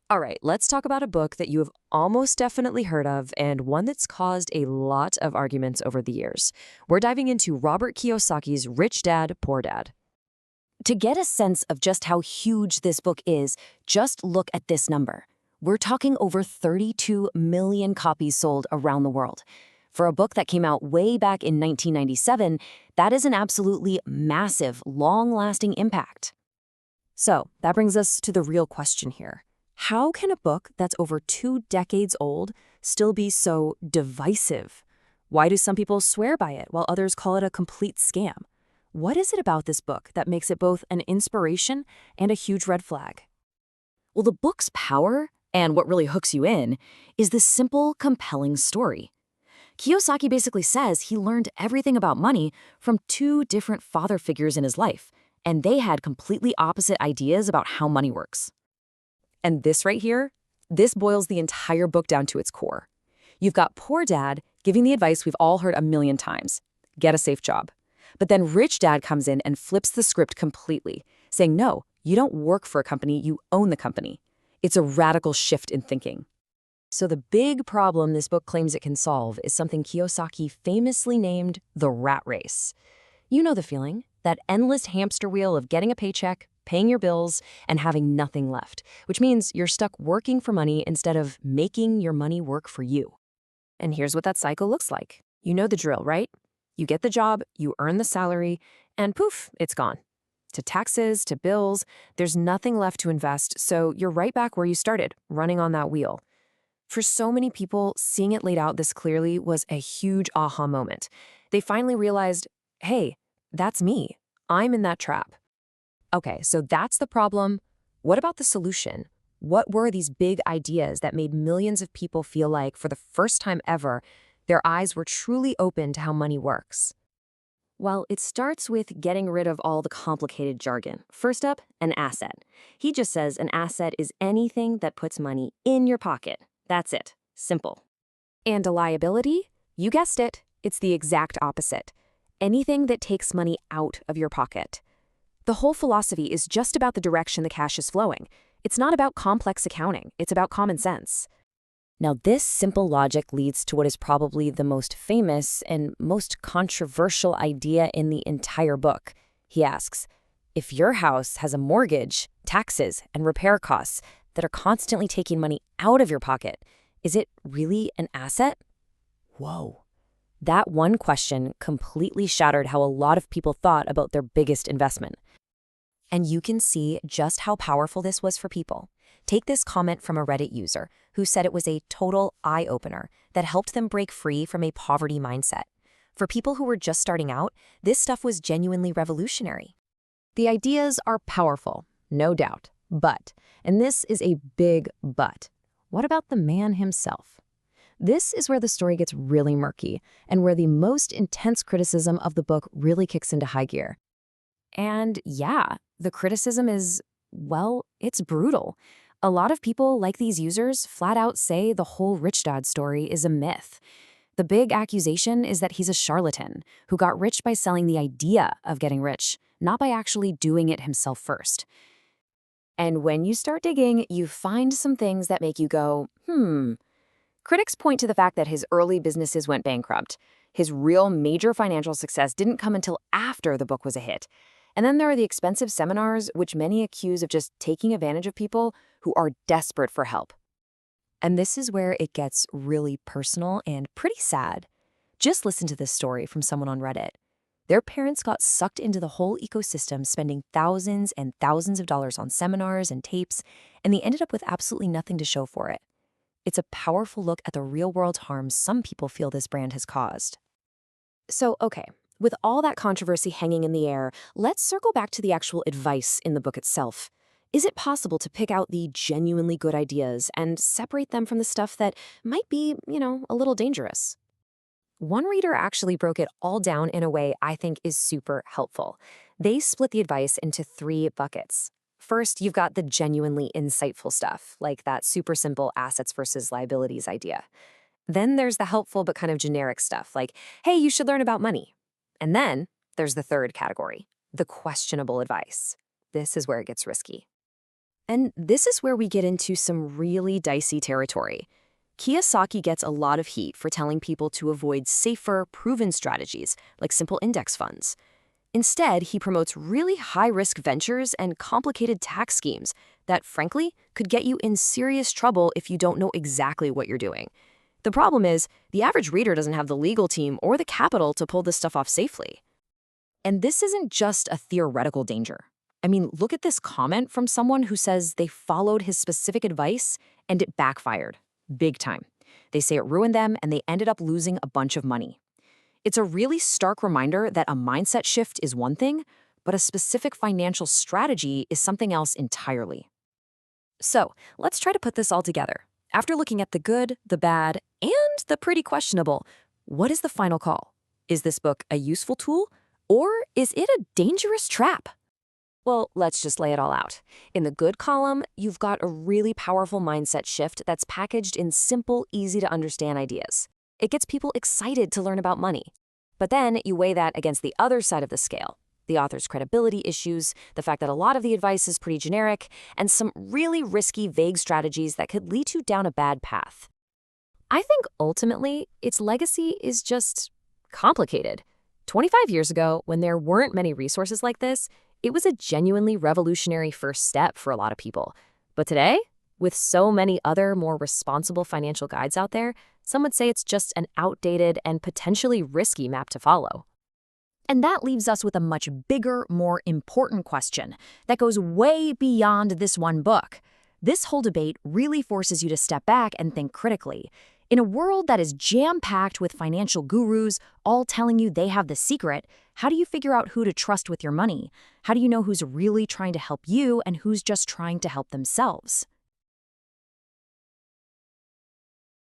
All right, let's talk about a book that you have almost definitely heard of and one that's caused a lot of arguments over the years. We're diving into Robert Kiyosaki's Rich Dad, Poor Dad. To get a sense of just how huge this book is, just look at this number. We're talking over 32 million copies sold around the world. For a book that came out way back in 1997, that is an absolutely massive, long-lasting impact. So that brings us to the real question here. How can a book that's over 2 decades old still be so divisive? Why do some people swear by it while others call it a complete scam? What is it about this book that makes it both an inspiration and a huge red flag? Well, the book's power, and what really hooks you in, is this simple, compelling story. Kiyosaki basically says he learned everything about money from two different father figures in his life, and they had completely opposite ideas about how money works. And this right here, this boils the entire book down to its core. You've got poor dad giving the advice we've all heard a million times: get a safe job. But then rich dad comes in and flips the script completely, saying, no, you don't work for a company, you own the company. It's a radical shift in thinking. So the big problem this book claims it can solve is something Kiyosaki famously named the rat race. You know the feeling, that endless hamster wheel of getting a paycheck, paying your bills, and having nothing left, which means you're stuck working for money instead of making your money work for you. And here's what that cycle looks like. You know the drill, right? You get the job, you earn the salary, and poof, it's gone. To taxes, to bills, there's nothing left to invest, so you're right back where you started, running on that wheel. For so many people, seeing it laid out this clearly was a huge aha moment. They finally realized, hey, that's me. I'm in that trap. Okay, so that's the problem. What about the solution? What were these big ideas that made millions of people feel like, for the first time ever, their eyes were truly open to how money works? Well, it starts with getting rid of all the complicated jargon. First up, an asset. He just says an asset is anything that puts money in your pocket. That's it. Simple. And a liability? You guessed it. It's the exact opposite. Anything that takes money out of your pocket. The whole philosophy is just about the direction the cash is flowing. It's not about complex accounting. It's about common sense. Now, this simple logic leads to what is probably the most famous and most controversial idea in the entire book. He asks, if your house has a mortgage, taxes, and repair costs that are constantly taking money out of your pocket, is it really an asset? Whoa. That one question completely shattered how a lot of people thought about their biggest investment. And you can see just how powerful this was for people. Take this comment from a Reddit user who said it was a total eye-opener that helped them break free from a poverty mindset. For people who were just starting out, this stuff was genuinely revolutionary. The ideas are powerful, no doubt, but, and this is a big but, what about the man himself? This is where the story gets really murky and where the most intense criticism of the book really kicks into high gear. And yeah, the criticism is, well, it's brutal. A lot of people, like these users, flat out say the whole rich dad story is a myth. The big accusation is that he's a charlatan who got rich by selling the idea of getting rich, not by actually doing it himself first. And when you start digging, you find some things that make you go, Critics point to the fact that his early businesses went bankrupt. His real major financial success didn't come until after the book was a hit. And then there are the expensive seminars, which many accuse of just taking advantage of people who are desperate for help. And this is where it gets really personal and pretty sad. Just listen to this story from someone on Reddit. Their parents got sucked into the whole ecosystem, spending thousands and thousands of dollars on seminars and tapes, and they ended up with absolutely nothing to show for it. It's a powerful look at the real-world harm some people feel this brand has caused. So, okay, with all that controversy hanging in the air, let's circle back to the actual advice in the book itself. Is it possible to pick out the genuinely good ideas and separate them from the stuff that might be, a little dangerous? One reader actually broke it all down in a way I think is super helpful. They split the advice into 3 buckets. First, you've got the genuinely insightful stuff, like that super simple assets versus liabilities idea. Then there's the helpful but kind of generic stuff, like, hey, you should learn about money. And then there's the third category, the questionable advice. This is where it gets risky. And this is where we get into some really dicey territory. Kiyosaki gets a lot of heat for telling people to avoid safer, proven strategies like simple index funds. Instead, he promotes really high-risk ventures and complicated tax schemes that, frankly, could get you in serious trouble if you don't know exactly what you're doing. The problem is, the average reader doesn't have the legal team or the capital to pull this stuff off safely. And this isn't just a theoretical danger. I mean, look at this comment from someone who says they followed his specific advice and it backfired. Big time. They say it ruined them and they ended up losing a bunch of money. It's a really stark reminder that a mindset shift is one thing, but a specific financial strategy is something else entirely. So, let's try to put this all together. After looking at the good, the bad, and the pretty questionable, what is the final call? Is this book a useful tool, or is it a dangerous trap? Well, let's just lay it all out. In the good column, you've got a really powerful mindset shift that's packaged in simple, easy-to-understand ideas. It gets people excited to learn about money. But then you weigh that against the other side of the scale, the author's credibility issues, the fact that a lot of the advice is pretty generic, and some really risky, vague strategies that could lead you down a bad path. I think ultimately, its legacy is just complicated. 25 years ago, when there weren't many resources like this, it was a genuinely revolutionary first step for a lot of people. But today, with so many other more responsible financial guides out there, some would say it's just an outdated and potentially risky map to follow. And that leaves us with a much bigger, more important question that goes way beyond this one book. This whole debate really forces you to step back and think critically. In a world that is jam-packed with financial gurus all telling you they have the secret, how do you figure out who to trust with your money? How do you know who's really trying to help you and who's just trying to help themselves?